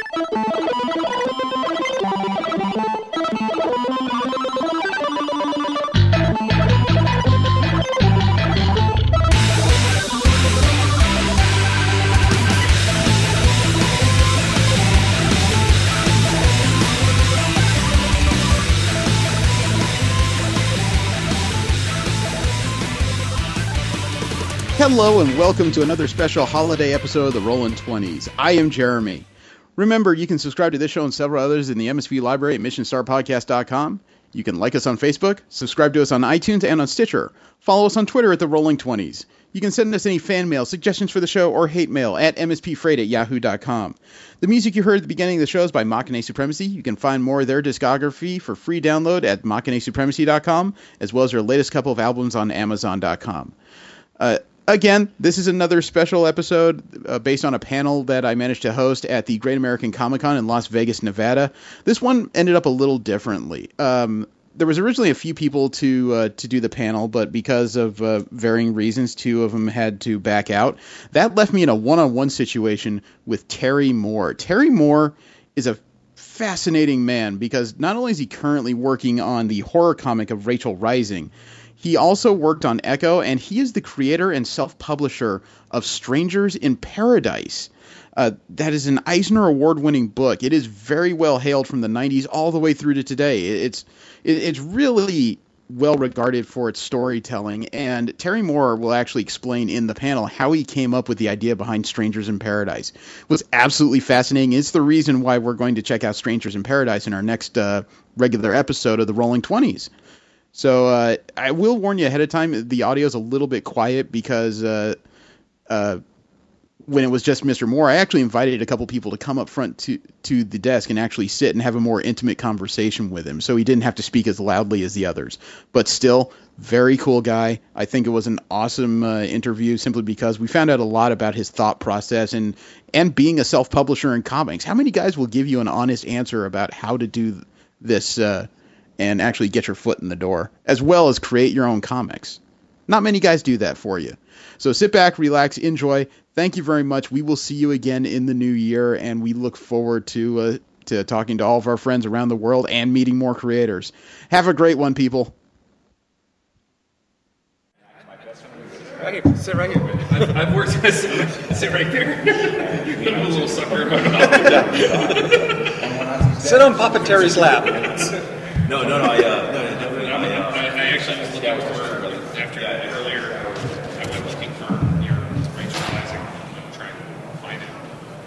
Hello and welcome to another special holiday episode of the Rollin' 20s. I am Jeremy. Remember, you can subscribe to this show and several others in the MSP library at missionstarpodcast.com. You can like us on Facebook, subscribe to us on iTunes and on Stitcher. Follow us on Twitter at the Rolling 20s. You can send us any fan mail, suggestions for the show, or hate mail at mspfreight@yahoo.com. The music you heard at the beginning of the show is by Machinae Supremacy. You can find more of their discography for free download at machinaesupremacy.com, as well as their latest couple of albums on amazon.com. Again, this is another special episode based on a panel that I managed to host at the Great American Comic Con in Las Vegas, Nevada. This one ended up a little differently. There was originally a few people to do the panel, but because of varying reasons, two of them had to back out. That left me in a one-on-one situation with Terry Moore. Terry Moore is a fascinating man because not only is he currently working on the horror comic of Rachel Rising, he also worked on Echo, and he is the creator and self-publisher of Strangers in Paradise. That is an Eisner Award-winning book. It is very well hailed from the 90s all the way through to today. It's really well regarded for its storytelling, and Terry Moore will actually explain in the panel how he came up with the idea behind Strangers in Paradise. It was absolutely fascinating. It's the reason why we're going to check out Strangers in Paradise in our next regular episode of the Rolling 20s. So I will warn you ahead of time, the audio is a little bit quiet because when it was just Mr. Moore, I actually invited a couple people to come up front to the desk and actually sit and have a more intimate conversation with him, so he didn't have to speak as loudly as the others. But still, very cool guy. I think it was an awesome interview simply because we found out a lot about his thought process and being a self-publisher in comics. How many guys will give you an honest answer about how to do this and actually get your foot in the door, as well as create your own comics? Not many guys do that for you. So sit back, relax, enjoy. Thank you very much. We will see you again in the new year, and we look forward to talking to all of our friends around the world and meeting more creators. Have a great one, people. Right here. Sit right here. I've worked. Sit right there. You a little sucker in my mouth. Sit on Papa Terry's lap. No. I actually was looking for after earlier. I went looking for your Rachel Rising. I'm trying to find it.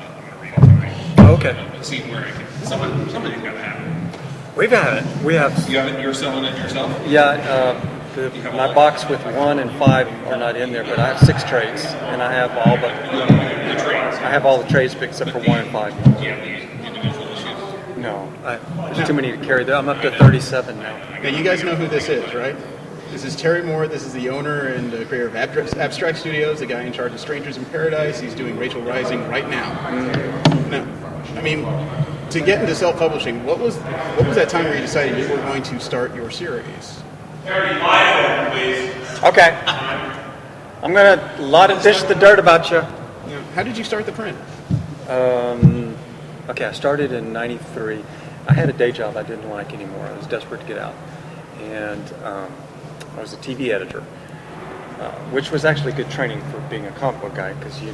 I'm going to read it tonight. Oh, okay. See where I can. Somebody's got to have it. We've had it. We have. You have it. You're selling it yourself. Yeah. My box with 1 and 5 are not in there, but I have 6 trades, and I have all but the trades. I have all the trades except for 1 and 5. Do you have the individual issues? No, there's too many to carry. I'm up to 37 now. Now, you guys know who this is, right? This is Terry Moore. This is the owner and creator of Abstract Studios, the guy in charge of Strangers in Paradise. He's doing Rachel Rising right now. Now, I mean, to get into self-publishing, what was that time where you decided you were going to start your series? Okay. I'm going to dish the dirt about you. How did you start the print? Okay, I started in 93. I had a day job I didn't like anymore. I was desperate to get out. And I was a TV editor, which was actually good training for being a comic book guy because, you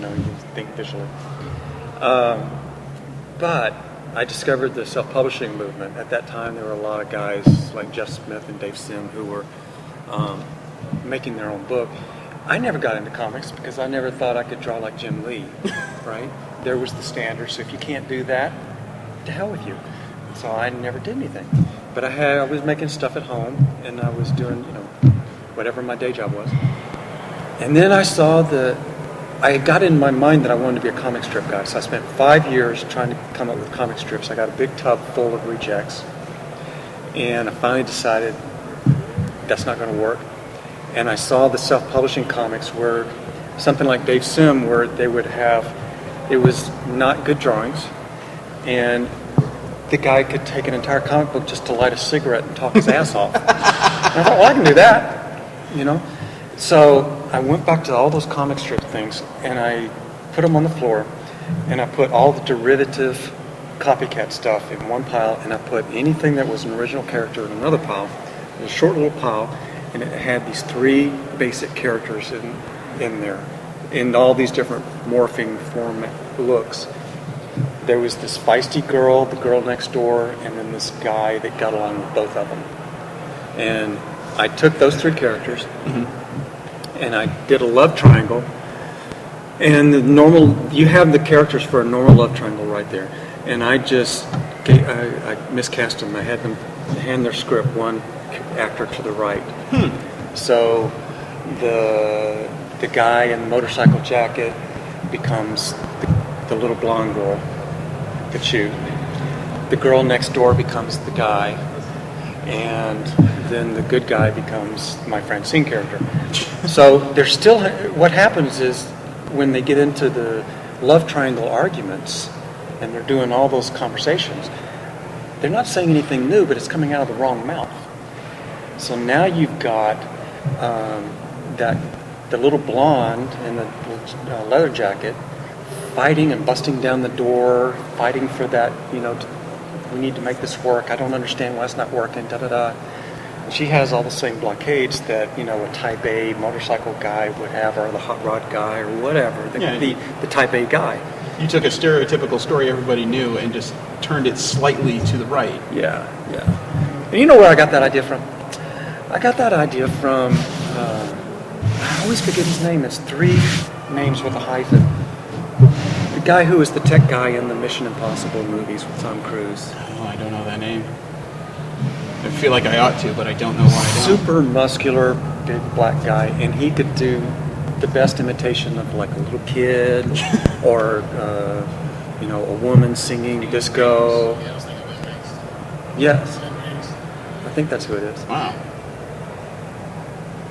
think visually. But I discovered the self-publishing movement. At that time, there were a lot of guys like Jeff Smith and Dave Sim who were making their own book. I never got into comics because I never thought I could draw like Jim Lee, right? There was the standard, so if you can't do that, to hell with you. So I never did anything. But I was making stuff at home, and I was doing, whatever my day job was. And then I saw I got in my mind that I wanted to be a comic strip guy, so I spent 5 years trying to come up with comic strips. I got a big tub full of rejects, and I finally decided that's not going to work. And I saw the self-publishing comics where something like Dave Sim, where they would have, it was not good drawings, and the guy could take an entire comic book just to light a cigarette and talk his ass off. And I thought, well, I can do that, So I went back to all those comic strip things, and I put them on the floor, and I put all the derivative copycat stuff in one pile, and I put anything that was an original character in another pile. It was a short little pile, and it had these 3 basic characters in there, in all these different morphing form looks. There was this feisty girl, the girl next door, and then this guy that got along with both of them. And I took those 3 characters, and I did a love triangle. And you have the characters for a normal love triangle right there. And I miscast them. I had them hand their script one actor to the right. So the guy in the motorcycle jacket becomes the little blonde girl that shoot. The girl next door becomes the guy, and then the good guy becomes my Francine character. So there's still, what happens is when they get into the love triangle arguments and they're doing all those conversations, they're not saying anything new, but it's coming out of the wrong mouth. So now you've got the little blonde in the leather jacket fighting and busting down the door, fighting for that, we need to make this work. I don't understand why it's not working, da-da-da. And she has all the same blockades that, a Type A motorcycle guy would have, or the hot rod guy, or whatever, the Type A guy. You took a stereotypical story everybody knew and just turned it slightly to the right. Yeah. And you know where I got that idea from? I got that idea from, I always forget his name. It's 3 names with a hyphen. The guy who was the tech guy in the Mission Impossible movies with Tom Cruise. Oh, I don't know that name. I feel like I ought to, but I don't know why I don't. Super muscular, big black guy, and he could do the best imitation of like a little kid or, a woman singing disco. Yes. I think that's who it is. Wow.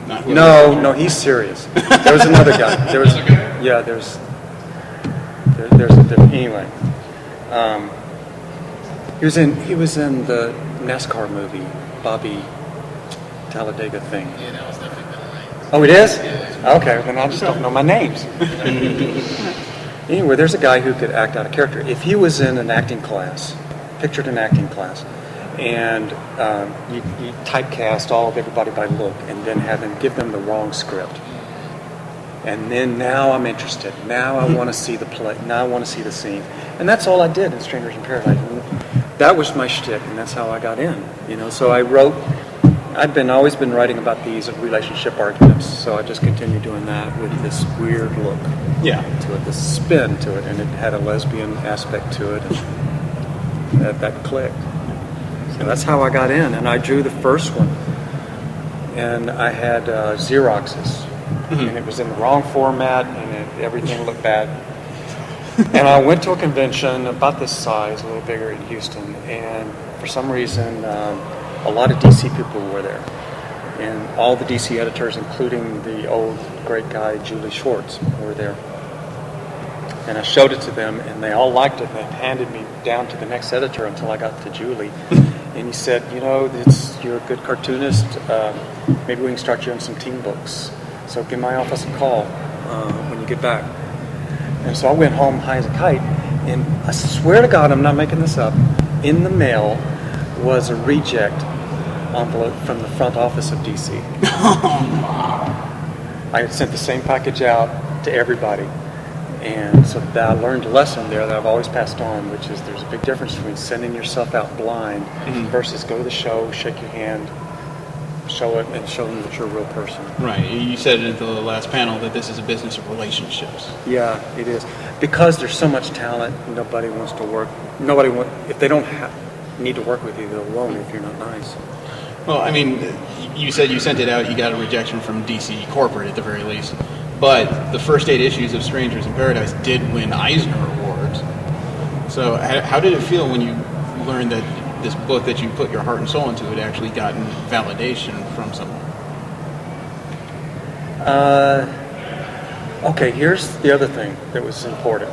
No, he's serious. There was another guy. There's a different, anyway. He was in the NASCAR movie, Bobby Talladega thing. Yeah, that was definitely the line. Oh, it is? Okay, then I just don't know my names. Anyway, there's a guy who could act out a character. If he was in an acting class, pictured an acting class, and you typecast all of everybody by look, and then give them the wrong script. And then now I'm interested. Now I want to see the play. Now I want to see the scene. And that's all I did in Strangers in Paradise. And that was my shtick, and that's how I got in. So I wrote. I'd always been writing about these relationship arguments, so I just continued doing that with this weird look to it, this spin to it, and it had a lesbian aspect to it, and that clicked. So that's how I got in, and I drew the first one, and I had Xeroxes, and it was in the wrong format, and everything looked bad. And I went to a convention about this size, a little bigger in Houston, and for some reason, a lot of DC people were there, and all the DC editors, including the old great guy Julie Schwartz, were there. And I showed it to them, and they all liked it. And they handed me down to the next editor until I got to Julie, and he said, you're a good cartoonist. Maybe we can start you on some teen books. So give my office a call when you get back. And so I went home high as a kite, and I swear to God, I'm not making this up. In the mail was a reject envelope from the front office of DC. I had sent the same package out to everybody. And so that I learned a lesson there that I've always passed on, which is there's a big difference between sending yourself out blind versus go to the show, shake your hand, show it, and show them that you're a real person. Right. You said it at the last panel that this is a business of relationships. Yeah, it is. Because there's so much talent, nobody wants to work. If they don't need to work with you, they'll loan if you're not nice. Well, I mean, you said you sent it out, you got a rejection from DC corporate at the very least. But the first 8 issues of Strangers in Paradise did win Eisner Awards. So how did it feel when you learned that this book that you put your heart and soul into had actually gotten validation from someone? Okay, here's the other thing that was important.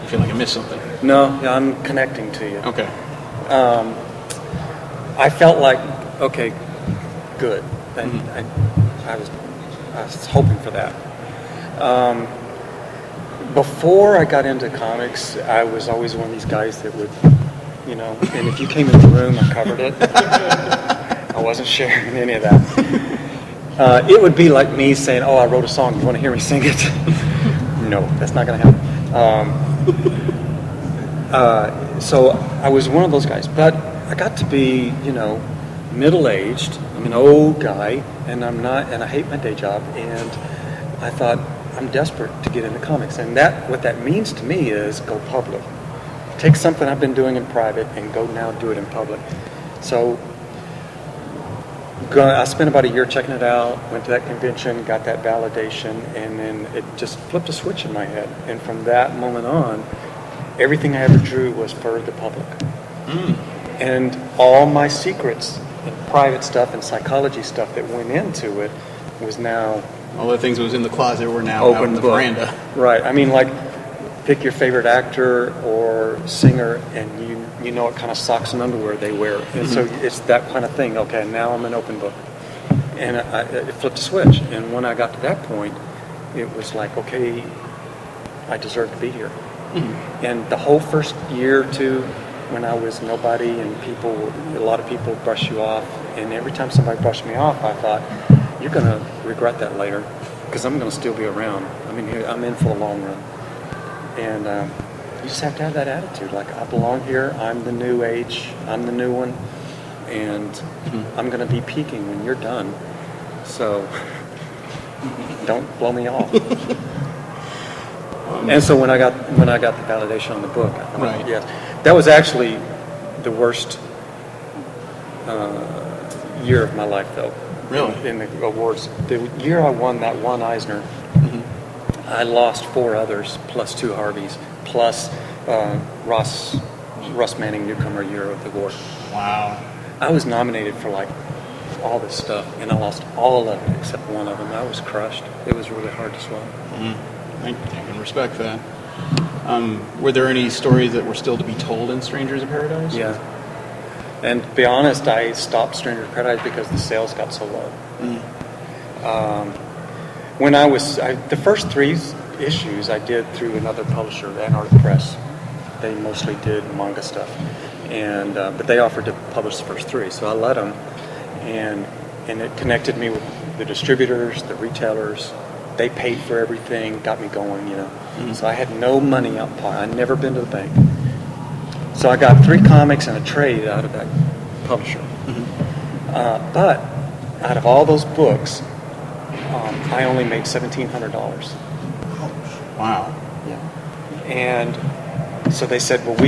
You feel like I missed something? No, I'm connecting to you. Okay. I felt like, okay, good. And I was hoping for that. Before I got into comics, I was always one of these guys that would you know, and if you came in the room, I covered it. I wasn't sharing any of that. It would be like me saying, oh, I wrote a song, you want to hear me sing it? No, that's not going to happen. So I was one of those guys, but I got to be, you know, middle-aged. I'm an old guy, and I hate my day job, and I thought, I'm desperate to get into comics, and what that means to me is go public. Take something I've been doing in private and go now do it in public. So I spent about a year checking it out, went to that convention, got that validation, and then it just flipped a switch in my head. And from that moment on, everything I ever drew was for the public. And all my secrets and private stuff and psychology stuff that went into it was now All the things that was in the closet were now open out on the book. veranda. Right. I mean, like, pick your favorite actor or singer, and you know what kind of socks and underwear they wear. And so it's that kind of thing. Okay, now I'm an open book. And it flipped a switch. And when I got to that point, it was like, okay, I deserve to be here. And the whole first year or two, when I was nobody and a lot of people brush you off, and every time somebody brushed me off, I thought, you're going to regret that later, because I'm going to still be around. I mean, I'm in for the long run. And you just have to have that attitude, like, I belong here, I'm the new age, I'm the new one, and I'm going to be peaking when you're done. So don't blow me off. And so when I got the validation on the book, I thought, Right. yes, that was actually the worst year of my life, though. Really? In the awards, the year I won that one Eisner, I lost 4 others, plus 2 Harveys, plus Russ Manning Newcomer Year of the Award. Wow. I was nominated for like all this stuff, and I lost all of it except one of them. I was crushed. It was really hard to swallow. I can respect that. Were there any stories that were still to be told in Strangers in Paradise? Yeah. And to be honest, I stopped Stranger in Paradise because the sales got so low. When the first 3 issues I did through another publisher, Antarctic Press. They mostly did manga stuff, and but they offered to publish the first 3, so I let them, and it connected me with the distributors, the retailers. They paid for everything, got me going, you know. So I had no money out of pocket. I'd never been to the bank. So I got 3 comics and a trade out of that publisher. But out of all those books, I only made $1,700. Wow. Yeah. And so they said, well,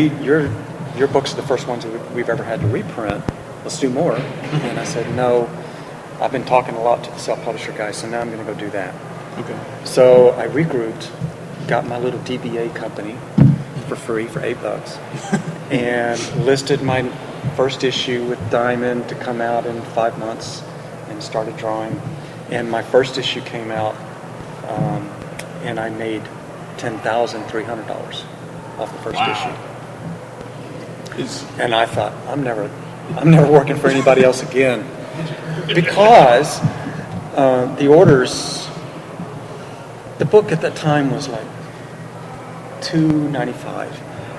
your books are the first ones we've ever had to reprint. Let's do more. And I said, no, I've been talking a lot to the self-publisher guys, so now I'm going to go do that. Okay. So I regrouped, got my little DBA company for free for $8, and listed my first issue with Diamond to come out in 5 months, and started drawing. And my first issue came out, and I made $10,300 off the first issue. And I thought, I'm never working for anybody else again, because the orders. The book at that time was like $2.95,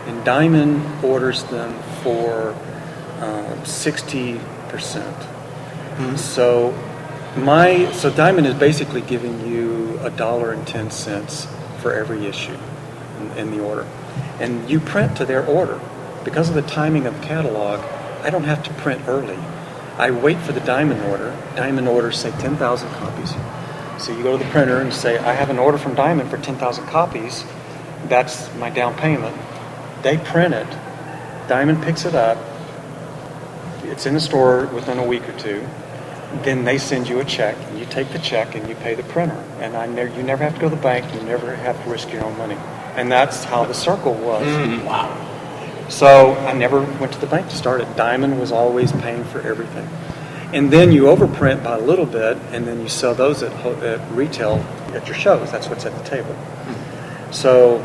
and Diamond orders them for 60%. So Diamond is basically giving you $1.10 for every issue in the order, and you print to their order. Because of the timing of the catalog, I don't have to print early. I wait for the Diamond order. Diamond orders say 10,000 copies. So you go to the printer and say, I have an order from Diamond for 10,000 copies. That's my down payment. They print it. Diamond picks it up. It's in the store within a week or 2. Then they send you a check, and you take the check and you pay the printer. And you never have to go to the bank. You never have to risk your own money. And that's how the circle was. Wow. So I never went to the bank to start it. Diamond was always paying for everything. And then you overprint by a little bit, and then you sell those at retail at your shows. That's what's at the table. So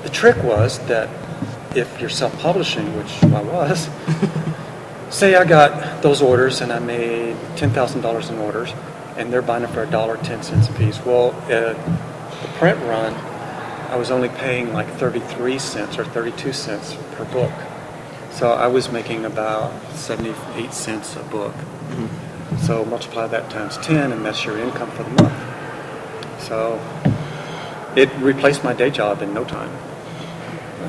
the trick was that if you're self-publishing, which I was, say I got those orders and I made $10,000 in orders, and they're buying them for $1.10 a piece. Well, the print run, I was only paying like 33 cents or 32 cents per book. So I was making about 78 cents a book. So multiply that times 10, and that's your income for the month. So it replaced my day job in no time.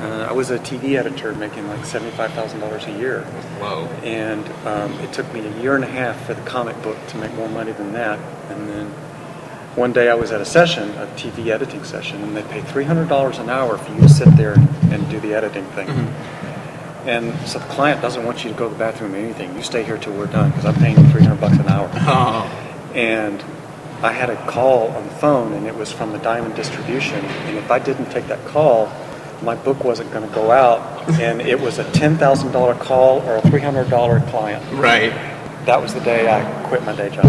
I was a TV editor making like $75,000 a year. Whoa. And it took me a year and a half for the comic book to make more money than that. And then one day I was at a session, a TV editing session, and they pay $300 an hour for you to sit there and do the editing thing. And so the client doesn't want you to go to the bathroom or anything. You stay here till we're done because I'm paying you $300 an hour. And I had a call on the phone, and it was from the Diamond Distribution. And if I didn't take that call, my book wasn't going to go out. And it was a $10,000 call or a $300 client. Right. That was the day I quit my day job.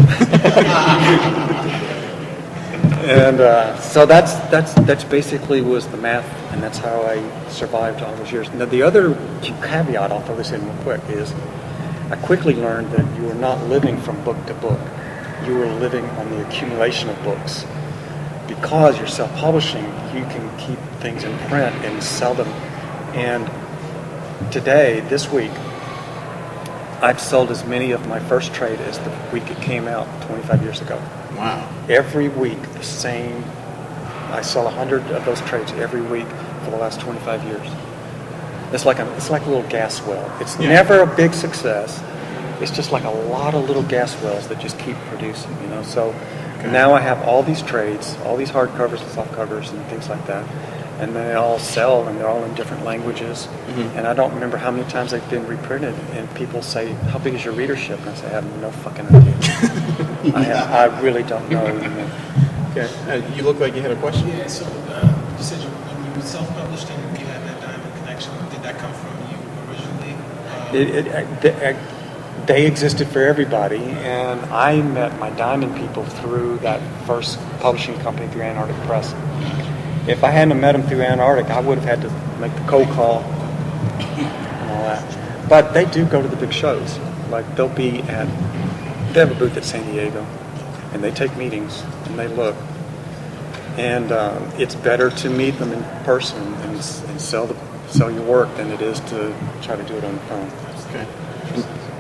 And so that's basically was the math, and that's how I survived all those years. Now the other caveat, I'll throw this in real quick, is I quickly learned that you were not living from book to book. You were living on the accumulation of books. Because you're self-publishing, you can keep things in print and sell them. And today, this week, I've sold as many of my first trade as the week it came out 25 years ago. Wow. Every week, the same. I sell 100 of those trades every week for the last 25 years. It's like a little gas well. It's never a big success. It's just like a lot of little gas wells that just keep producing, you know. So now I have all these trades, all these hardcovers and softcovers and things like that. And they all sell, and they're all in different languages. And I don't remember how many times they've been reprinted. And people say, "How big is your readership?" And I say, "I have no fucking idea. I really don't know." Okay. You look like you had a question. Yeah. So you said when you were self-published and you had that Diamond connection. Did that come from you originally? They existed for everybody, and I met my Diamond people through that first publishing company, through Antarctic Press. If I hadn't met them through Antarctic, I would have had to make the cold call and all that. But they do go to the big shows. Like they have a booth at San Diego, and they take meetings, and they look. And it's better to meet them in person and sell your work than it is to try to do it on the phone. Okay.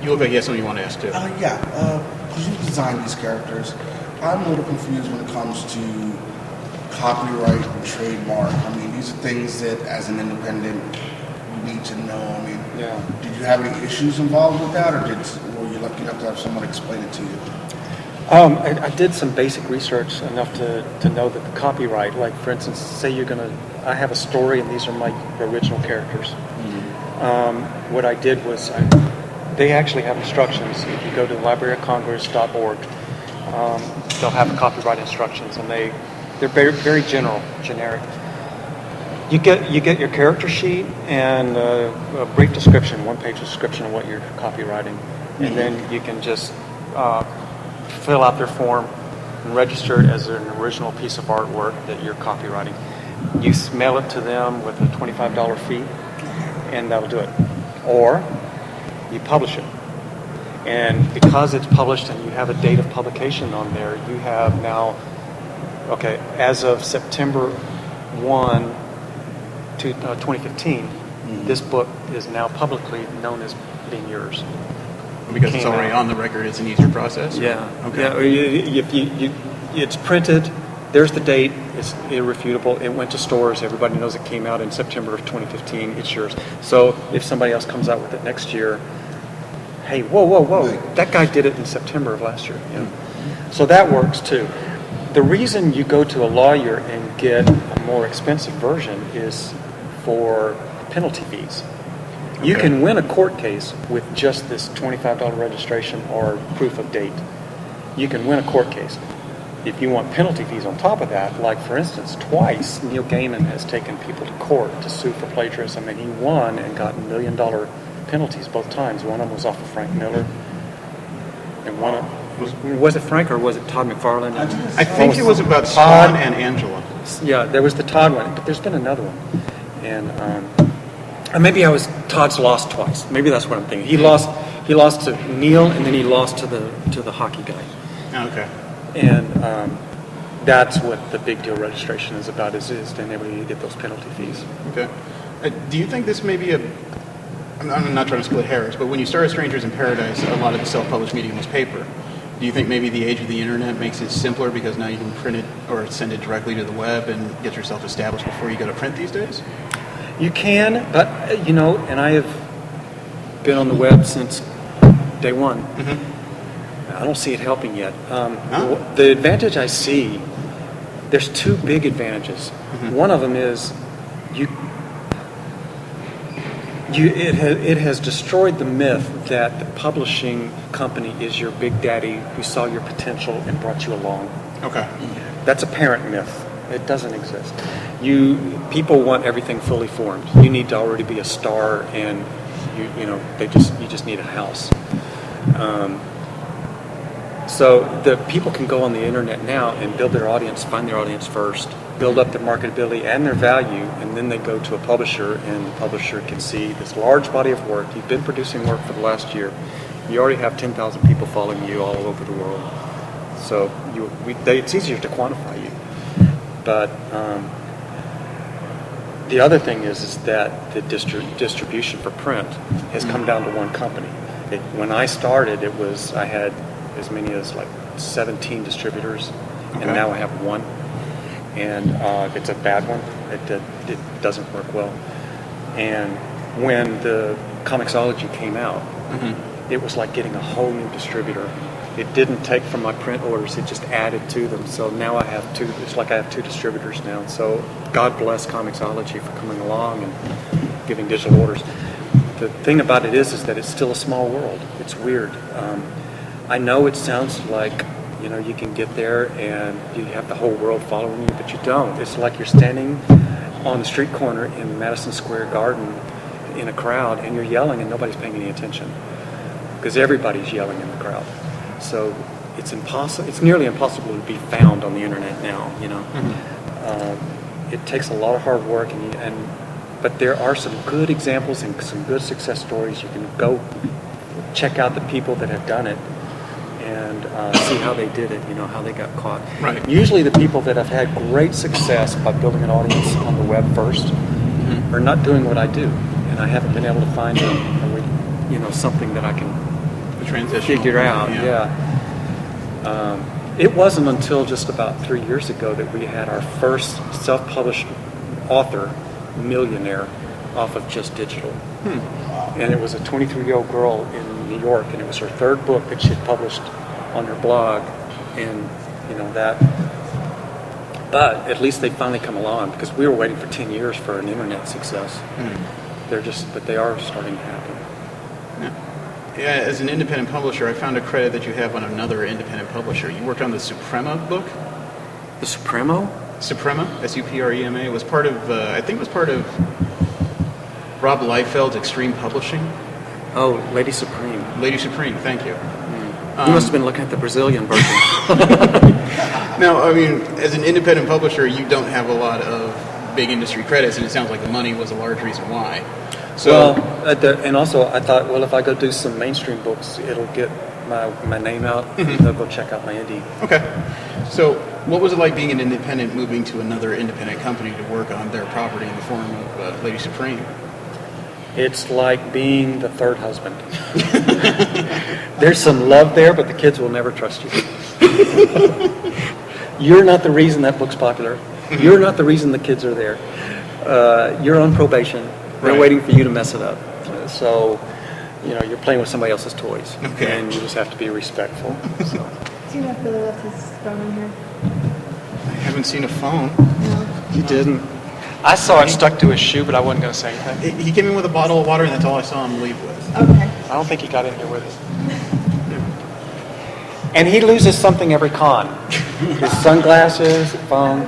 You look like you have something you want to ask too. Because you design these characters, I'm a little confused when it comes to copyright and trademark. I mean, these are things that, as an independent, you need to know. I mean, did you have any issues involved with that, or were you lucky enough to have someone explain it to you? I did some basic research enough to know that the copyright, like for instance, say I have a story and these are my original characters. What I did was, they actually have instructions. If you go to libraryofcongress.org, they'll have copyright instructions, and they're very, very generic. You get your character sheet and a brief description, one-page description of what you're copywriting, and then you can just fill out their form and register it as an original piece of artwork that you're copywriting. You mail it to them with a $25 fee, and that'll do it. Or you publish it. And because it's published and you have a date of publication on there, you have now, as of September 1, 2015, this book is now publicly known as being yours. Because it's already on the record, it's an easier process? Yeah. Okay. Yeah, it's printed, there's the date, it's irrefutable, it went to stores, everybody knows it came out in September of 2015, it's yours. So if somebody else comes out with it next year, hey, whoa, that guy did it in September of last year. You know? So that works too. The reason you go to a lawyer and get a more expensive version is for penalty fees. You can win a court case with just this $25 registration or proof of date. You can win a court case. If you want penalty fees on top of that, like for instance, twice Neil Gaiman has taken people to court to sue for plagiarism, and he won and got $1 million penalties both times. One of them was off of Frank Miller, and one of, was it Frank or was it Todd McFarlane? I think it was about Todd and Angela. Yeah, there was the Todd one, but there's been another one, and maybe Todd's lost twice. Maybe that's what I'm thinking. He lost to Neil, and then he lost to the hockey guy. Okay. And That's what the big deal registration is about, is to enable you to get those penalty fees. Okay. Do you think this may be I'm not trying to split hairs, but when you started Strangers in Paradise, a lot of the self-published medium was paper. Do you think maybe the age of the internet makes it simpler because now you can print it or send it directly to the web and get yourself established before you go to print these days? You can, but, and I have been on the web since day one. Mm-hmm. I don't see it helping yet. No? The advantage I see, there's two big advantages. Mm-hmm. One of them is it has destroyed the myth that the publishing company is your big daddy who saw your potential and brought you along. Okay. That's a parent myth. It doesn't exist. People want everything fully formed. You need to already be a star, and you just need a house. So the people can go on the internet now and build their audience, find their audience first, build up their marketability and their value, and then they go to a publisher, and the publisher can see this large body of work. You've been producing work for the last year. You already have 10,000 people following you all over the world. So it's easier to quantify you. But the other thing is that the distribution for print has come down to one company. When I started, I had as many as like 17 distributors, and now I have one. And it's a bad one. It doesn't work well. And when the Comixology came out, it was like getting a whole new distributor. It didn't take from my print orders, it just added to them. So now I have two, it's like I have two distributors now. So God bless Comixology for coming along and giving digital orders. The thing about it is that it's still a small world. It's weird. I know it sounds like, you can get there and you have the whole world following you, but you don't. It's like you're standing on the street corner in Madison Square Garden in a crowd, and you're yelling and nobody's paying any attention because everybody's yelling in the crowd. So it's impossible. It's nearly impossible to be found on the internet now. It takes a lot of hard work, but there are some good examples and some good success stories. You can go check out the people that have done it and see how they did it. How they got caught. Right. Usually, the people that have had great success by building an audience on the web first are not doing what I do, and I haven't been able to find something that I can figure out. It wasn't until just about 3 years ago that we had our first self-published author millionaire off of just digital. And it was a 23-year-old girl in New York, and it was her third book that she had published on her blog, and that. But at least they finally come along, because we were waiting for 10 years for an internet success. But they are starting to happen. Yeah, as an independent publisher, I found a credit that you have on another independent publisher. You worked on the Suprema book. The Supremo? Suprema, Suprema, was part of, I think it was part of Rob Liefeld's Extreme Publishing. Oh, Lady Supreme. Lady Supreme, thank you. You must have been looking at the Brazilian version. Now, as an independent publisher, you don't have a lot of big industry credits, and it sounds like the money was a large reason why. So, and also I thought, if I go do some mainstream books, it'll get my name out. They'll go check out my indie. Okay. So, what was it like being an independent moving to another independent company to work on their property in the form of Lady Supreme? It's like being the third husband. There's some love there, but the kids will never trust you. You're not the reason that book's popular. You're not the reason the kids are there. You're on probation. They're waiting for you to mess it up. So, you're playing with somebody else's toys. Okay. And you just have to be respectful. So. Do you know if Billy left his phone in here? I haven't seen a phone. No. He didn't. I saw it stuck to his shoe, but I wasn't going to say anything. He came in with a bottle of water, and that's all I saw him leave with. Okay. I don't think he got in here with it. And he loses something every con. His sunglasses, phone.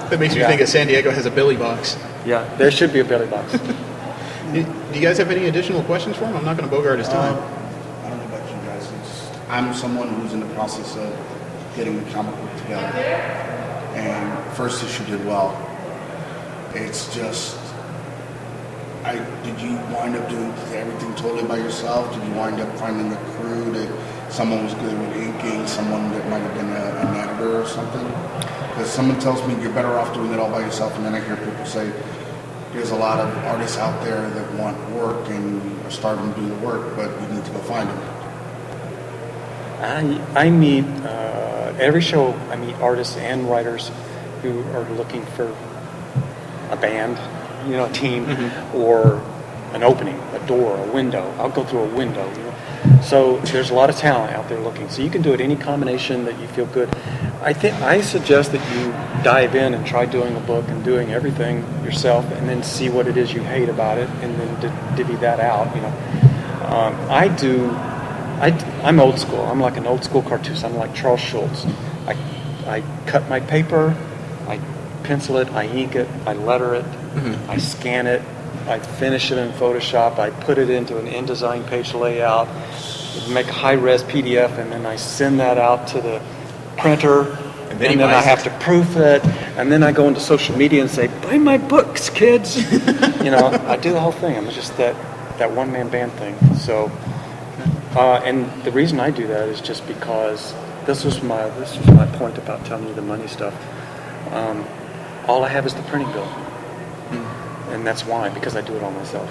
That makes me think that San Diego has a Billy box. Yeah, there should be a Billy box. Do you guys have any additional questions for him? I'm not going to bogart his time. I don't know about you guys. I'm someone who's in the process of getting the comic book together. And first issue did well. It's just, did you wind up doing everything totally by yourself? Did you wind up finding a crew that someone was good with inking, someone that might have been an editor or something? Because someone tells me you're better off doing it all by yourself, and then I hear people say, there's a lot of artists out there that want work and are starting to do the work, but you need to go find them. I meet every show. I meet artists and writers who are looking for a band, a team, or an opening, a door, a window. I'll go through a window. So there's a lot of talent out there looking. So you can do it any combination that you feel good. I suggest that you dive in and try doing a book and doing everything yourself, and then see what it is you hate about it, and then divvy that out. I'm old school. I'm like an old school cartoonist. I'm like Charles Schulz. I cut my paper, I pencil it, I ink it, I letter it, I scan it, I finish it in Photoshop, I put it into an InDesign page layout, make a high-res PDF, and then I send that out to the printer, and then I have to proof it, and then I go into social media and say, buy my books, kids. I do the whole thing. I'm just that one-man band thing. So, and the reason I do that is just because this was my point about telling you the money stuff. All I have is the printing bill. And that's why, because I do it all myself.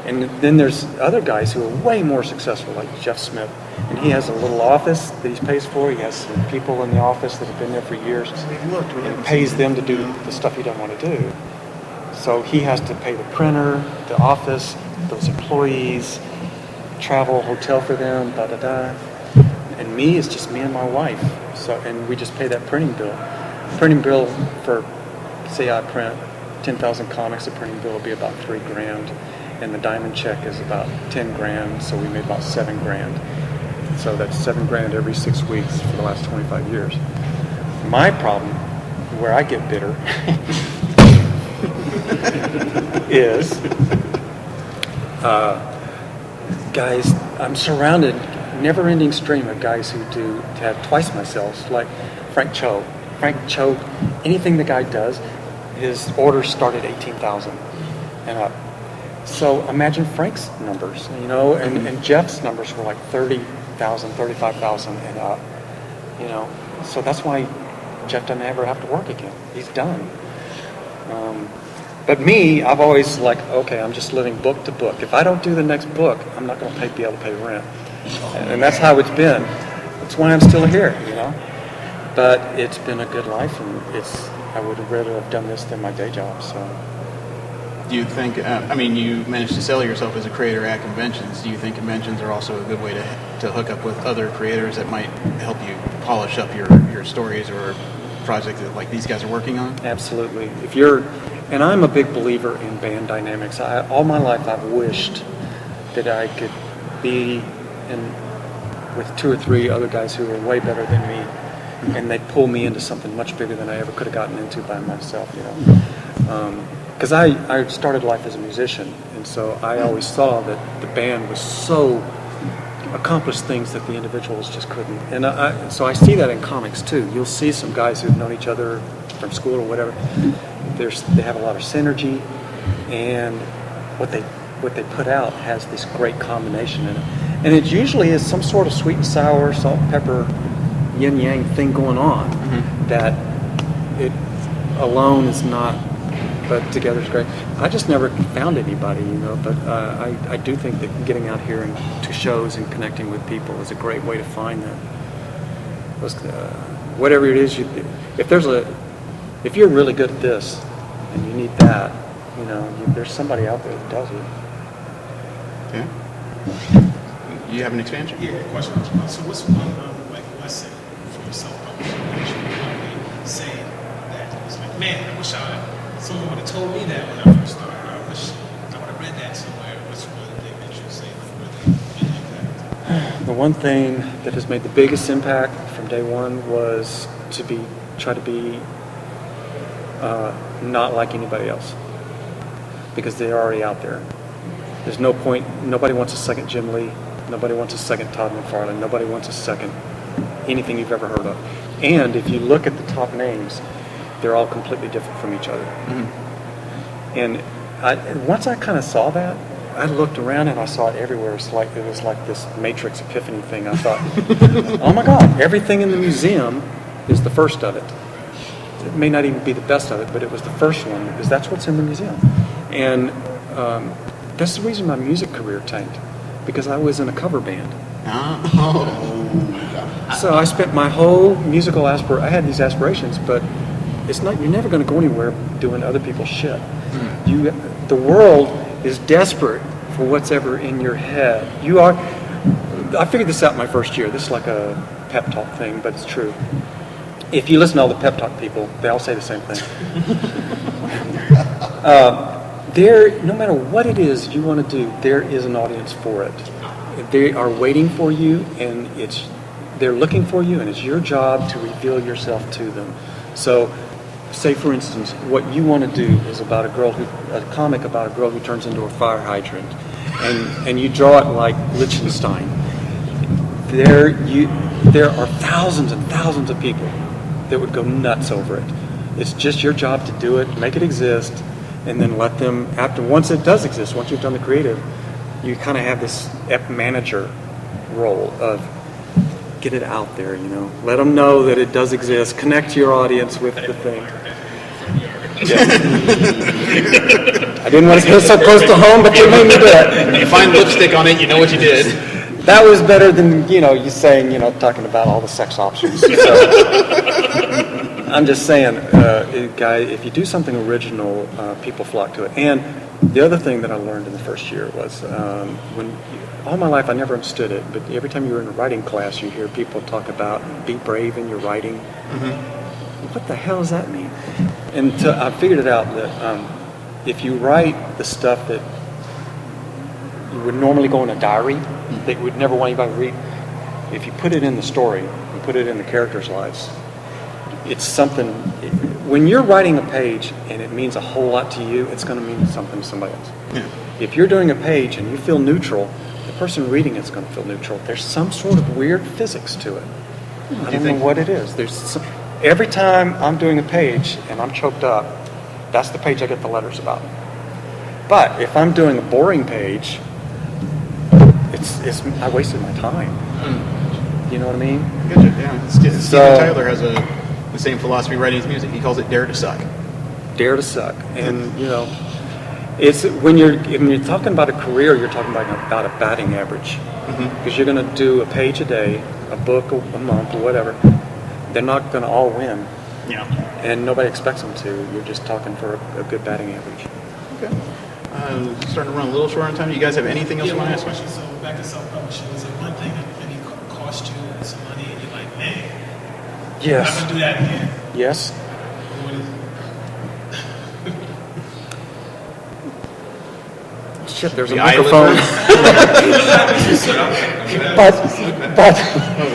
And then there's other guys who are way more successful, like Jeff Smith. And he has a little office that he pays for. He has some people in the office that have been there for years. And pays them to do the stuff he doesn't want to do. So he has to pay the printer, the office, those employees, travel, hotel for them, da-da-da. And me, it's just me and my wife. So, and we just pay that printing bill. Printing bill for, say I print 10,000 comics, the printing bill will be about $3,000, and the diamond check is about $10,000, so we made about $7,000. So that's $7,000 every 6 weeks for the last 25 years. My problem, where I get bitter, is guys. I'm surrounded, never-ending stream of guys who have twice myself, like Frank Cho. Frank Cho, anything the guy does, his orders start at 18,000 and up. So imagine Frank's numbers, and Jeff's numbers were like 30,000, 35,000 and up, So that's why Jeff doesn't ever have to work again. He's done. But me, I've always okay, I'm just living book to book. If I don't do the next book, I'm not going to be able to pay rent. And that's how it's been. That's why I'm still here, But it's been a good life, and I would have rather have done this than my day job. So, do you think? You managed to sell yourself as a creator at conventions. Do you think conventions are also a good way to hook up with other creators that might help you polish up your stories or projects that like these guys are working on? Absolutely. And I'm a big believer in band dynamics. All my life, I've wished that I could be with 2 or 3 other guys who were way better than me. And they'd pull me into something much bigger than I ever could have gotten into by myself, Because I started life as a musician, and so I always saw that the band was so accomplished things that the individuals just couldn't. And so I see that in comics too. You'll see some guys who've known each other from school or whatever. They have a lot of synergy, and what they put out has this great combination in it. And it usually is some sort of sweet and sour, salt and pepper, yin yang thing going on that it alone is not, but together is great. I just never found anybody, but I do think that getting out here and to shows and connecting with people is a great way to find that. Whatever it is if you're really good at this and you need that, there's somebody out there that does it. Okay. You have an expansion? Yeah, question. So what's one lesson from self-publishing saying that it's like, man, I wish someone would have told me that when I first started. I wish I would have read that somewhere. What's one thing that you say that really made an impact? The one thing that has made the biggest impact from day one was try to be not like anybody else, because they're already out there. There's no point. Nobody wants a second Jim Lee. Nobody wants a second Todd McFarlane. Nobody wants a second anything you've ever heard of. And if you look at the top names, they're all completely different from each other. And once I kind of saw that, I looked around and I saw it everywhere. It was like this Matrix epiphany thing. I thought, oh my God, everything in the museum is the first of it. It may not even be the best of it, but it was the first one because that's what's in the museum. And that's the reason my music career tanked, because I was in a cover band. So I spent my whole musical I had these aspirations, but it's not. You're never going to go anywhere doing other people's shit. The world is desperate for what's ever in your head. I figured this out my first year. This is like a pep talk thing, but it's true. If you listen to all the pep talk people, they all say the same thing. No matter what it is you want to do, there is an audience for it. They are waiting for you, and they're looking for you, and it's your job to reveal yourself to them. So, say for instance, what you want to do is about a comic about a girl who turns into a fire hydrant, and you draw it like Lichtenstein. There are thousands and thousands of people that would go nuts over it. It's just your job to do it, make it exist, and then let them, once it does exist, once you've done the creative, you kind of have this manager role of get it out there, let them know that it does exist, connect to your audience with the thing. I didn't want to go so close to home, but you made me do it. You find lipstick on it, you know what you did. That was better than, you saying, talking about all the sex options. So, I'm just saying, guy, if you do something original, people flock to it. And the other thing that I learned in the first year was all my life I never understood it, but every time you were in a writing class, you hear people talk about be brave in your writing. Mm-hmm. What the hell does that mean? And I figured it out that if you write the stuff that you would normally go in a diary, that you would never want anybody to read, if you put it in the story and put it in the characters' lives, it's something. When you're writing a page and it means a whole lot to you, it's going to mean something to somebody else. Yeah. If you're doing a page and you feel neutral, the person reading it's going to feel neutral. There's some sort of weird physics to it. I don't know what it is. Every time I'm doing a page and I'm choked up, that's the page I get the letters about. But if I'm doing a boring page, I wasted my time. You know what I mean? Gotcha. Yeah. Steven Tyler has the same philosophy writing his music. He calls it dare to suck. Dare to suck. And it's when you're talking about a career, you're talking about a batting average. Because you're going to do a page a day, a book a month, or whatever. They're not going to all win. Yeah. And nobody expects them to. You're just talking for a good batting average. Okay. Starting to run a little short on time. You guys have anything else you want to ask? Question. So back to self-publishing. Is it one thing that maybe cost you some money and you're like, man, yes. I'm not going to do that again? Yes. What is it? Shit, there's a microphone. but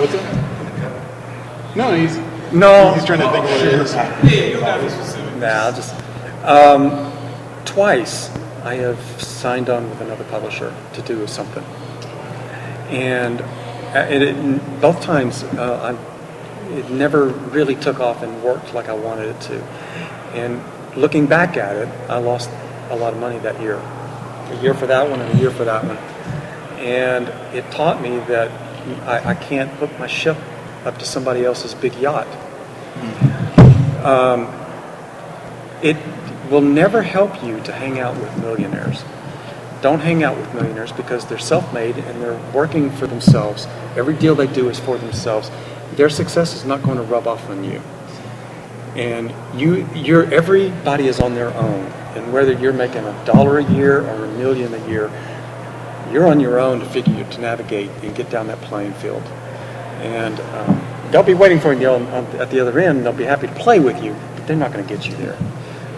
What's that? No, he's trying to think of what it is. Yeah, you don't got to be specific. Nah, I'll just twice I have signed on with another publisher to do something, and both times it never really took off and worked like I wanted it to. And looking back at it, I lost a lot of money that year. A year for that one and a year for that one. And it taught me that I can't hook my ship up to somebody else's big yacht. It will never help you to hang out with millionaires. Don't hang out with millionaires because they're self-made and they're working for themselves. Every deal they do is for themselves. Their success is not going to rub off on you. And everybody is on their own. And whether you're making $1 a year or $1 million a year, you're on your own to navigate and get down that playing field. And they'll be waiting for you at the other end. They'll be happy to play with you, but they're not going to get you there.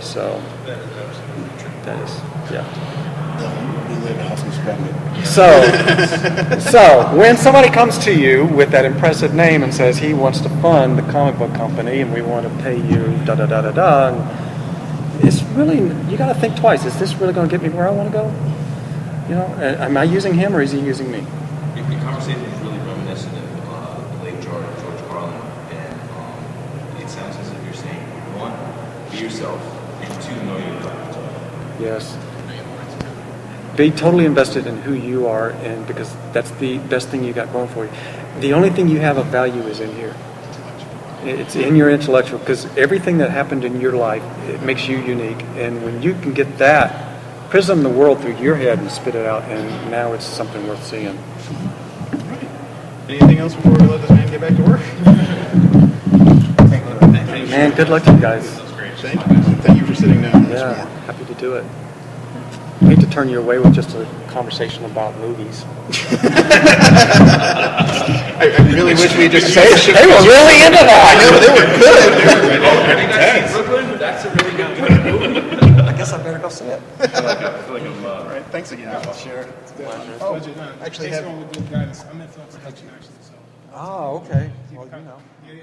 So that is, yeah. So when somebody comes to you with that impressive name and says he wants to fund the comic book company and we want to pay you it's really, you got to think twice. Is this really going to get me where I want to go? Am I using him or is he using me? Your conversation is really reminiscent of the late George Carlin, and it sounds as if you're saying, one, be yourself, and two, know your craft. Yes. Be totally invested in who you are, and because that's the best thing you got going for you. The only thing you have of value is in here. It's in your intellectual, because everything that happened in your life, it makes you unique. And when you can get that, prism the world through your head and spit it out, and now it's something worth seeing. Anything else before we let this man get back to work? Man, good luck to you guys. Thank you for sitting down. Yeah, happy to do it. I hate to turn you away with just a conversation about movies. I really wish we just They were really into that. I know they were good. Brooklyn, that's a really good movie. I guess I better go see it. I feel like I'm All right, thanks again. Sure. Oh, Budget, actually thanks have- for all the good guidance. I'm in film production actually, so. Oh, okay. Well, you know. Yeah, yeah.